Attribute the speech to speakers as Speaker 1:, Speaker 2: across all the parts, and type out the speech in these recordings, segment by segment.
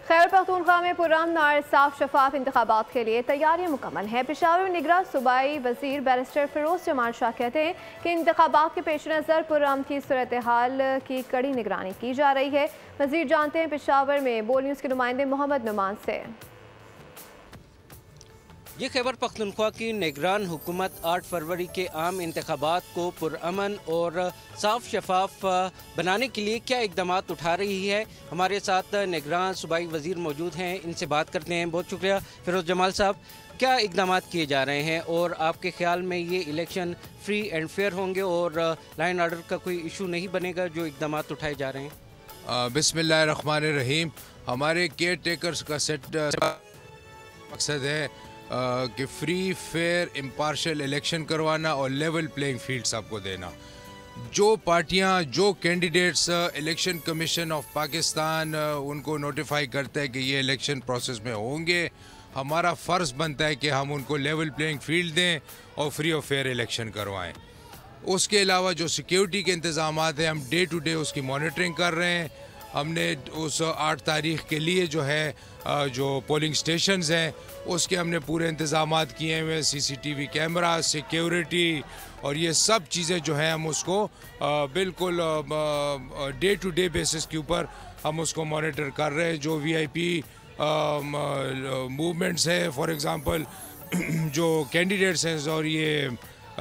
Speaker 1: خیبر پختونخوا میں پرامن اور صاف شفاف انتخابات کے لیے تیاریاں مکمل ہیں۔ پشاور میں نگراں صوبائی وزیر بیرسٹر فیروز جمال شاہ کہتے ہیں کہ انتخابات کے پیش نظر پرامن کی صورتحال کی کڑی نگرانی کی جا رہی ہے۔ وزیر جانتے ہیں پشاور میں بول نیوز کے نمائندے محمد نعمان سے۔
Speaker 2: یہ خیبر پختونخوا کی نگران حکومت 8 فروری کے عام انتخابات کو پرامن اور صاف شفاف بنانے کے لیے کیا اقدامات اٹھا رہی ہے۔ ہمارے ساتھ نگران صوبائی وزیر موجود ہیں، ان سے بات کرتے ہیں۔ بہت شکریہ فیروز جمال صاحب، کیا اقدامات کیے جا رہے ہیں اور آپ کے خیال میں یہ الیکشن فری اینڈ فیئر ہوں گے اور لائن آرڈر کا کوئی ایشو نہیں بنے گا جو اقدامات اٹھائے جا رہے ہیں؟
Speaker 3: بسم اللہ الرحمن الرحیم۔ ہمارے کیئر ٹیکرز کا سیٹ مقصد ہے کہ فری فیئر امپارشل الیکشن کروانا اور لیول پلینگ فیلڈ سب کو دینا۔ جو پارٹیاں، جو candidates election commission of Pakistan ان کو نوٹیفائی کرتا ہے کہ یہ الیکشن پروسیس میں ہوں گے، ہمارا فرض بنتا ہے کہ ہم ان کو لیول پلینگ فیلڈ دیں اور فری اور فیئر الیکشن کروائیں۔ اس کے علاوہ جو سیکیورٹی کے انتظامات ہیں، ہم ڈے ٹو ڈے اس کی مانیٹرنگ کر رہے ہیں۔ ہم نے اس 8 تاریخ کے لیے جو ہے جو پولنگ سٹیشنز ہیں اس کے ہم نے پورے انتظامات کیے ہوئے، CCTV کیمرہ، سیکیورٹی اور یہ سب چیزیں جو ہیں ہم اس کو بالکل ڈے ٹو ڈے بیسس کے اوپر ہم اس کو مانیٹر کر رہے ہیں۔ جو VIP موومنٹس ہیں، فار ایگزامپل جو کینڈیڈیٹس ہیں اور یہ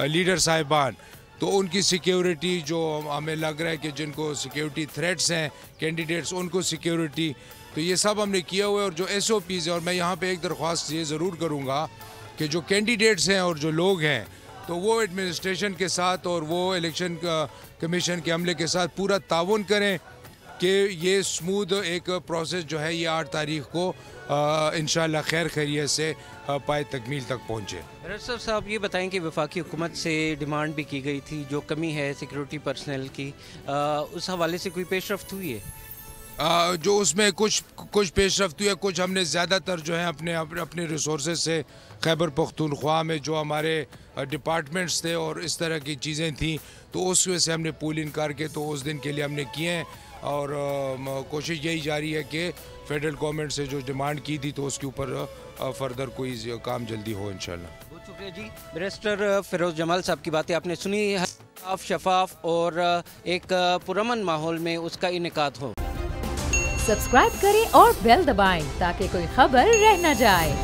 Speaker 3: لیڈر صاحبان، تو ان کی سیکیورٹی جو ہمیں لگ رہا ہے کہ جن کو سیکیورٹی تھریٹس ہیں کینڈیڈیٹس، ان کو سیکیورٹی، تو یہ سب ہم نے کیا ہوا ہے۔ اور جو SOPs ہیں، اور میں یہاں پہ ایک درخواست یہ ضرور کروں گا کہ جو کینڈیڈیٹس ہیں اور جو لوگ ہیں تو وہ ایڈمنسٹریشن کے ساتھ اور وہ الیکشن کمیشن کے عملے کے ساتھ پورا تعاون کریں کہ یہ سمودھ ایک پروسیس جو ہے یہ 8 تاریخ کو انشاءاللہ خیر خیریت سے پائے تکمیل تک پہنچے۔
Speaker 2: بیرسٹر صاحب یہ بتائیں کہ وفاقی حکومت سے ڈیمانڈ بھی کی گئی تھی، جو کمی ہے سیکیورٹی پرسنل کی، اس حوالے سے کوئی پیش رفت ہوئی ہے؟
Speaker 3: جو اس میں کچھ پیش رفت ہوئی ہے، کچھ ہم نے زیادہ تر جو ہے اپنے ریسورسز سے خیبر پختونخوا میں جو ہمارے ڈپارٹمنٹس تھے اور اس طرح کی چیزیں تھیں تو اس وجہ سے ہم نے پولنگ کر کے تو اس دن کے لیے ہم نے کیے ہیں، اور کوشش یہی جاری ہے کہ فیڈرل گورنمنٹ سے جو ڈیمانڈ کی تھی تو اس کے اوپر فردر کوئی کام جلدی ہو انشاءاللہ۔
Speaker 2: بہت شکریہ جی۔ بیرسٹر فیروز جمال صاحب کی باتیں آپ نے سنی، صاف شفاف اور ایک پرامن ماحول میں اس کا انعقاد ہو۔
Speaker 4: سبسکرائب کریں اور بیل دبائیں تاکہ کوئی خبر رہ نہ جائے۔